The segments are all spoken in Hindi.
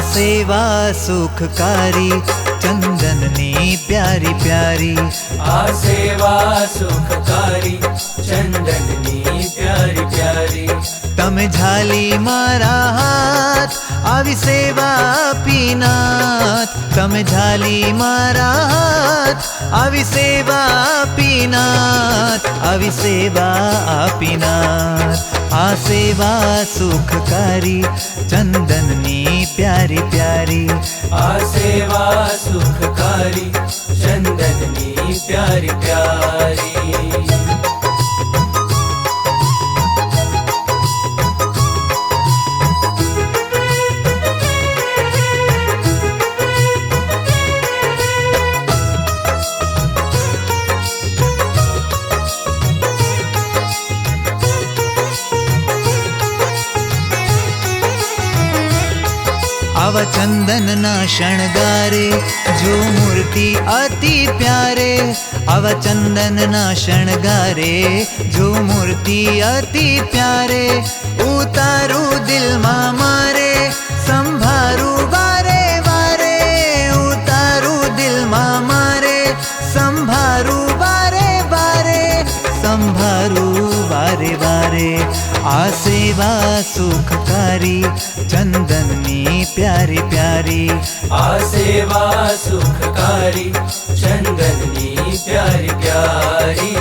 सेवा सुखकारी चंदननी प्यारी प्यारी। आ सेवा सुखकारी चंदननी प्यारी प्यारी। तमे झाली मारा हाथ आवी सेवा आपीनाथ। तमे झाली मारा हाथ आवी सेवा आपीनाथ। आवी सेवा आपीनाथ। आ सेवा सुखकारी चंदननी प्यारी प्यारी। आ सेवा सुखकारी चंदननी प्यारी प्यारी। आवा चंदन ना शणगारे जो मूर्ति अति प्यारे। आवा चंदन ना शणगारे जो मूर्ति अति प्यारे। उतारू दिल मा मारे संभारू वारे वारे। उतारू दिल मा मारे संभारू वारे वारे। संभारू वारे वारे। आ सेवा सुखकारी चंदननी प्यारी प्यारी। आ सेवा सुखकारी चंदननी प्यारी प्यारी।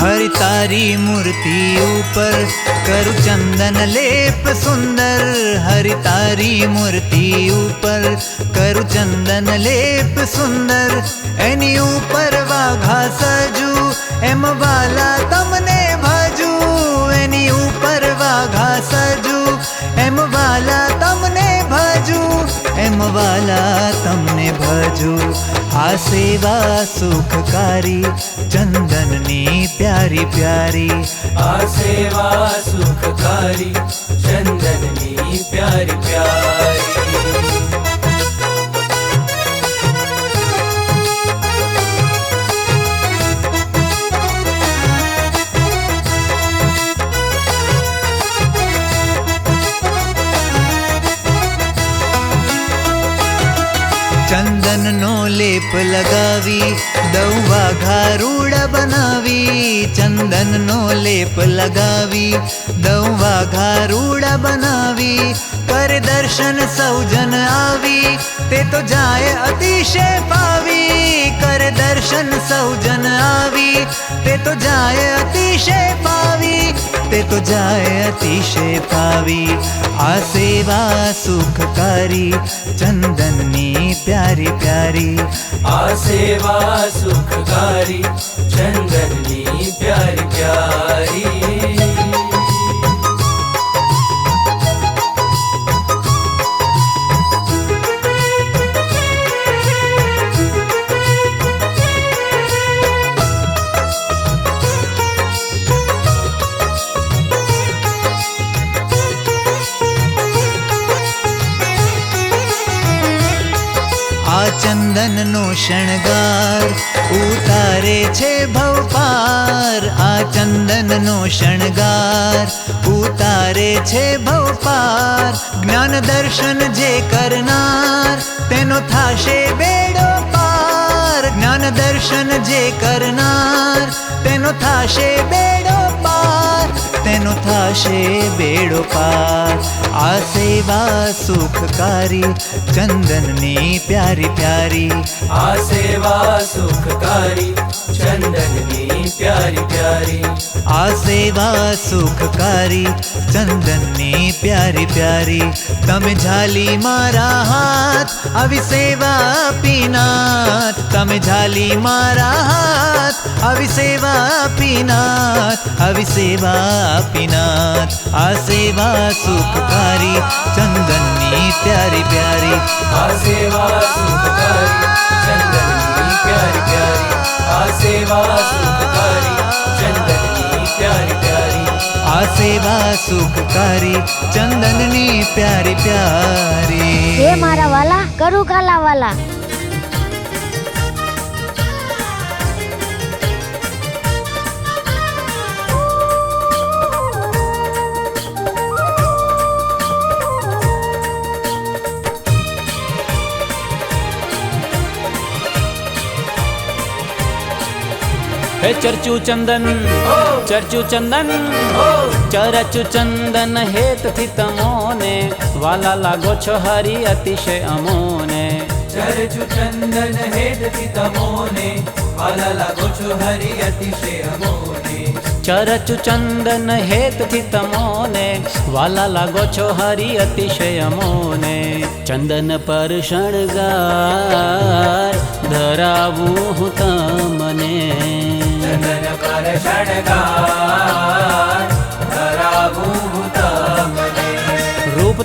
हरि तारी मूर्ति ऊपर करु चंदन लेप सुंदर। हरि तारी मूर्ति ऊपर करु चंदन लेप सुंदर। एनी ऊपर वाघा सजू एम वाला तमने भजू। एनी ऊपर वाघा सजू एम वाला तमने भजू। एम वाला तमने भजू। आ सेवा सुखकारी चंदननी प्यारी प्यारी। आ सेवा सुखकारी चंदननी प्यारी प्यारी। चंदन नो लेप लगावी दऊ वाघा रूढ़ बनावी। चंदन नो लेप लगावी दऊ वाघा रूढ़ बनावी। कर दर्शन सौजन आवी ते तो जाए अतिशय पावी। कर दर्शन सौजन आवी ते तो जाए अतिशय पावी। ते तो जाए अतिशय पावी। आ सेवा सुखकारी चंदननी प्यारी प्यारी। आ सेवा सुखकारी चंदननी प्यारी प्यारी। आ चंदन नो शणगार उतारे छे भव पार। आ चंदन नो शणगार उतारे छे भव पार। ज्ञान दर्शन जे करनार तेनो थाशे बेड़ो पार। ज्ञान दर्शन जे करनार तेनो थाशे बेड़ो पार। तेनो थाशे बेड़ो पार। आ सेवा सुखकारी चंदननी प्यारी प्यारी। आ सेवा सुखकारी चंदननी प्यारी प्यारी। आ सेवा सुखकारी चंदननी प्यारी प्यारी। तमे झाली मारा हाथ अभी सेवा आपीनाथ। तमे झाली मारा हाथ अभी सेवा आपीनाथ। अभी सेवा आपीनाथ। आ सेवा सुखकारी चंदननी प्यारी प्यारी। आ सेवा सुखकारी चंदननी प्यारी प्यारी। आ सेवा सुखकारी चंदननी प्यारी प्यारी। आ આ સેવા સુખકારી ચંદનની પ્યારી પ્યારી. હે મારા વાલા કરું કાલા વાલા. હે ચર્ચુ ચંદન ચર્ચુ ચંદન ચરચુ ચંદન હેતથી તમોને વાલા લાગો છો હરી અતિશય અમોને. ચરચુ ચંદન હેતથી તમોને વાલા લાગો છો હરિ અતિશય અમોને. ચરચુ ચંદન હેતથી તમોને વાલા લાગો છો હરી અતિશય અમોને. ચંદન પર શણગાર ધરાવું હું તમને. ચંદન પર શણગાર ધરાવું તમને. રૂપ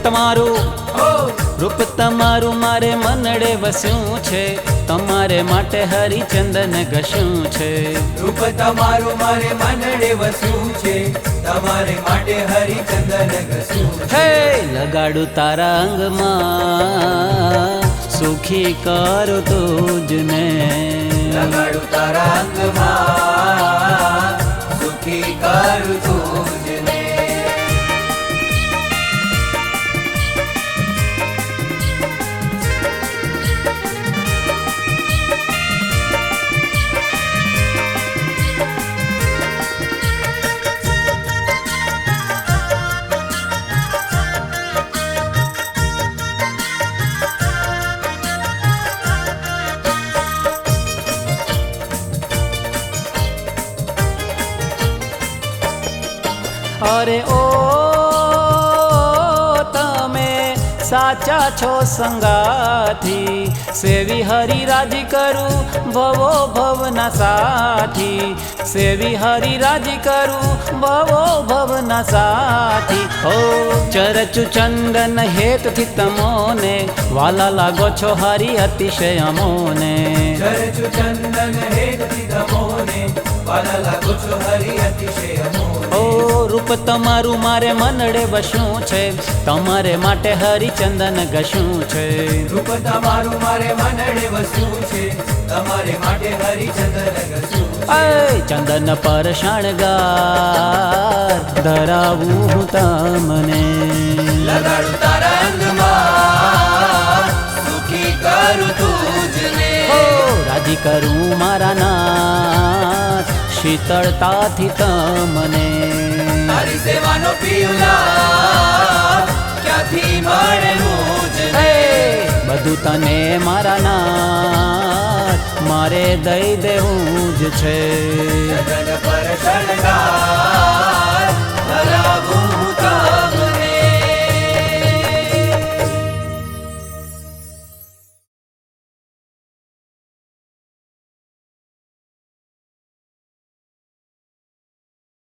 તમારું મારે મનડે વસ્યું છે. તમારે માટે હરિચંદન ઘસ્યું છે. રૂપ તમારું મારે મનડે વસ્યું છે. તમારે માટે હરિચંદન ઘસ્યું છે. હે લગાડું તારા અંગમાં સુખી કરું તુજને. લગાડું તારા અંગમાં સુખી કરું તુજને. અરે ઓ તમે સાચા છો સંગાથી. સેવી હરિ રાજી કરું ભવો ભવના સાથી. સેવી હરિ રાજી કરું ભવો ભવના સાથી. ઓ ચરચુ ચંદન હેતથી તમોને વાલા લાગો છો હરિ અતિશય અમોને. ચરચુ ચંદન હેતથી તમોને વાલા લાગો છો હરિ અતિશય અમોને. ઓ રૂપ તમારું મારે મનડે વસ્યું છે. તમારે માટે હરિચંદન ઘસ્યું છે. રૂપ તમારું મારે મનડે વસ્યું છે. તમારે માટે હરિચંદન ઘસ્યું છે. અય ચંદન પર શણગાર ધરાવું હું તમને. લગાડું તારા અંગમાં સુખી કરું તુજને. હો રાજી કરું મારા નાથ શીતળતાથી તમને. તારી સેવાનો પીવલા ક્યાંથી મળે મુજને. હે બધું તને મારા નાથ મારે દઈ દેવું જ છે. ચંદન પર શણગાર ધરાવું તમને.